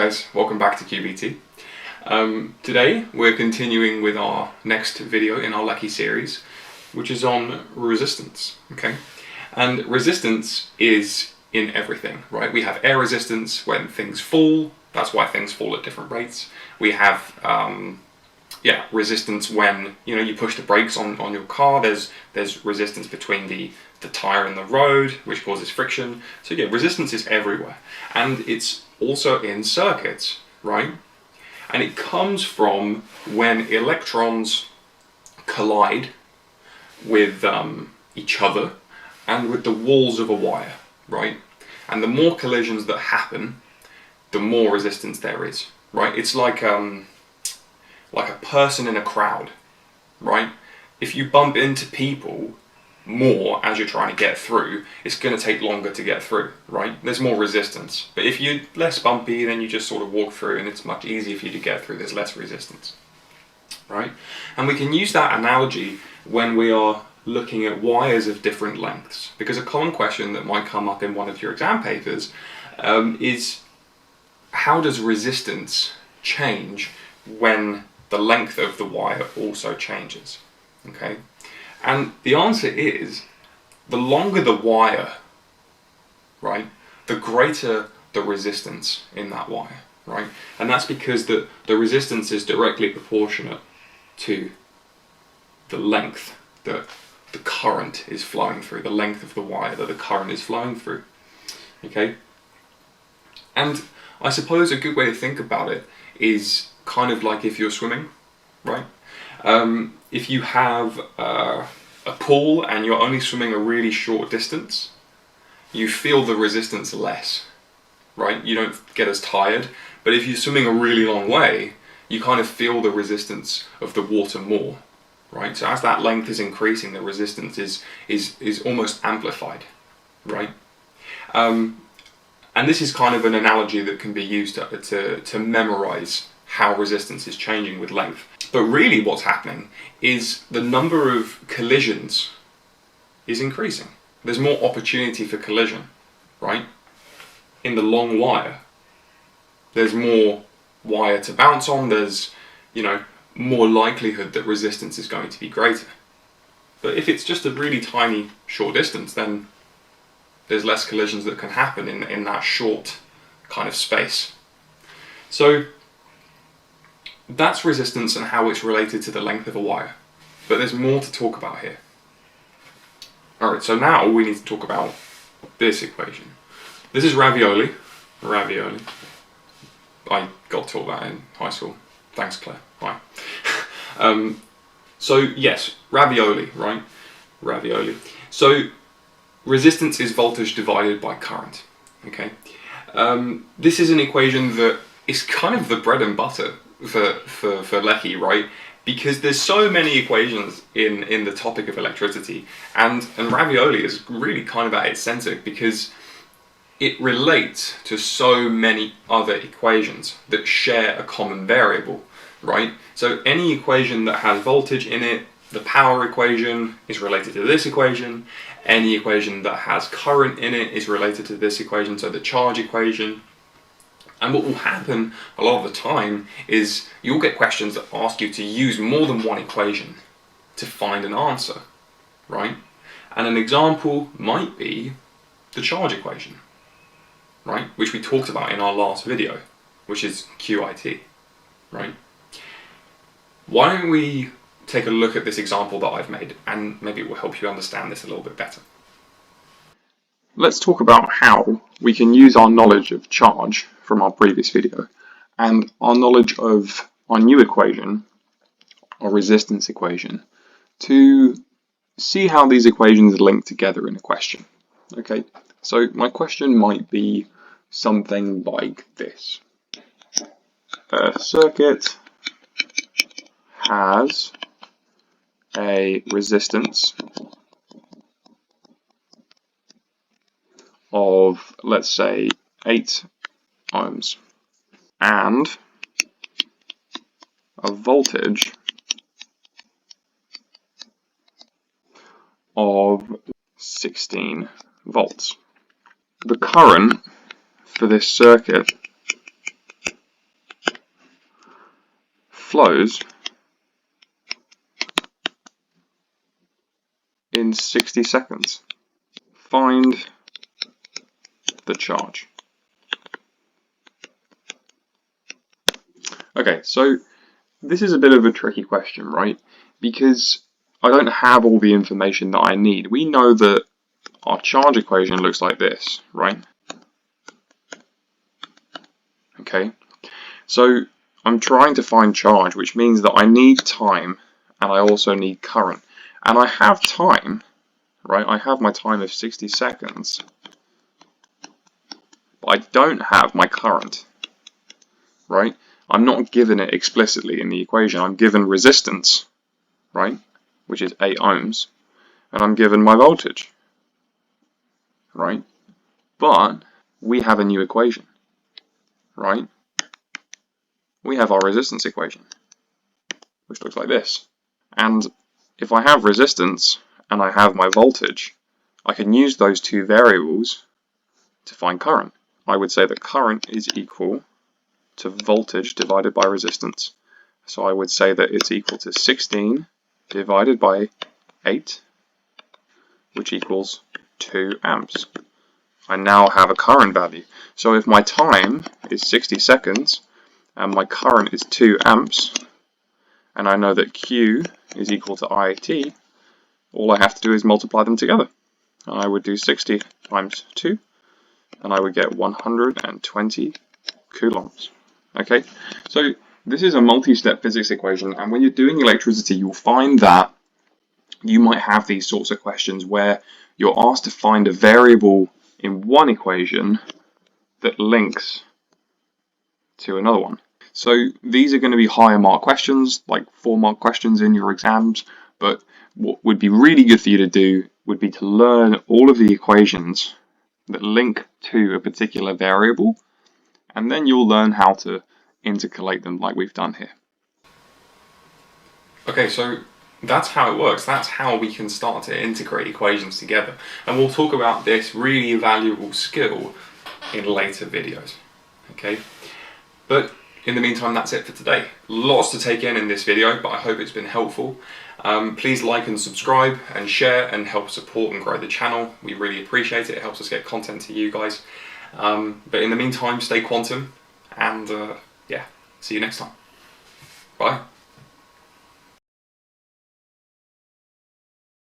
guys, welcome back to QBT. Today we're continuing with our next video in our leki series, which is on resistance. Okay, and resistance is in everything, right? We have air resistance when things fall. That's why things fall at different rates. We have resistance when you push the brakes on your car. There's resistance between the tire and the road, which causes friction. So yeah, resistance is everywhere, and it's also in circuits, right? And it comes from when electrons collide with each other and with the walls of a wire, right? And the more collisions that happen, the more resistance there is, right? It's like a person in a crowd, right? If you bump into people more as you're trying to get through, it's going to take longer to get through, right? There's more resistance. But if you're less bumpy, then you just sort of walk through and it's much easier for you to get through. There's less resistance, right? And we can use that analogy when we are looking at wires of different lengths, because a common question that might come up in one of your exam papers is, how does resistance change when the length of the wire also changes? Okay, and the answer is, the longer the wire, right, the greater the resistance in that wire, right? And that's because the resistance is directly proportionate to the length that the current is flowing through, the length of the wire that the current is flowing through. Okay, and I suppose a good way to think about it is kind of like if you're swimming, right? If you have a pool and you're only swimming a really short distance, you feel the resistance less, right? You don't get as tired. But if you're swimming a really long way, you kind of feel the resistance of the water more, right? So as that length is increasing, the resistance is almost amplified, right? And this is kind of an analogy that can be used to memorize how resistance is changing with length. But really what's happening is the number of collisions is increasing. There's more opportunity for collision, right? In the long wire, there's more wire to bounce on. There's, more likelihood that resistance is going to be greater. But if it's just a really tiny short distance, then there's less collisions that can happen in that short kind of space. So that's resistance and how it's related to the length of a wire. But there's more to talk about here. Alright, so now we need to talk about this equation. This is ravioli. Ravioli. I got taught that in high school. Thanks, Claire. Bye. So yes, ravioli, right? Ravioli. So resistance is voltage divided by current. Okay. This is an equation that is kind of the bread and butter for leki, right? Because there's so many equations in the topic of electricity, and ravioli is really kind of at its center because it relates to so many other equations that share a common variable, right? So any equation that has voltage in it, the power equation is related to this equation. Any equation that has current in it is related to this equation, so the charge equation. And what will happen a lot of the time is you'll get questions that ask you to use more than one equation to find an answer, right? And an example might be the charge equation, right? Which we talked about in our last video, which is QIT, right? Why don't we take a look at this example that I've made, and maybe it will help you understand this a little bit better. Let's talk about how we can use our knowledge of charge from our previous video and our knowledge of our new equation, our resistance equation, to see how these equations link together in a question. Okay, so my question might be something like this. A circuit has a resistance of, let's say, 8 ohms and a voltage of 16 volts. The current for this circuit flows in 60 seconds. Find the charge. Okay, so this is a bit of a tricky question, right? Because I don't have all the information that I need. We know that our charge equation looks like this, right? Okay, so I'm trying to find charge, which means that I need time and I also need current. And I have time, right? I have my time of 60 seconds, but I don't have my current, right? I'm not given it explicitly in the equation. I'm given resistance, right, which is 8 ohms, and I'm given my voltage, right? But we have a new equation, right? We have our resistance equation, which looks like this. And if I have resistance and I have my voltage, I can use those two variables to find current. I would say that current is equal to voltage divided by resistance. So I would say that it's equal to 16 divided by 8, which equals 2 amps. I now have a current value. So if my time is 60 seconds and my current is 2 amps, and I know that Q is equal to IT, all I have to do is multiply them together. And I would do 60 times 2, and I would get 120 coulombs. Okay, so this is a multi-step physics equation, and when you're doing electricity, you'll find that you might have these sorts of questions where you're asked to find a variable in one equation that links to another one. So these are going to be higher mark questions, like 4-mark questions in your exams, but what would be really good for you to do would be to learn all of the equations that link to a particular variable, and then you'll learn how to intercalate them like we've done here. Okay, so that's how it works. That's how we can start to integrate equations together. And we'll talk about this really valuable skill in later videos. Okay, but in the meantime, that's it for today. Lots to take in this video, but I hope it's been helpful. Please like and subscribe and share and help support and grow the channel. We really appreciate it. It helps us get content to you guys. But in the meantime, stay quantum, and yeah, see you next time. Bye.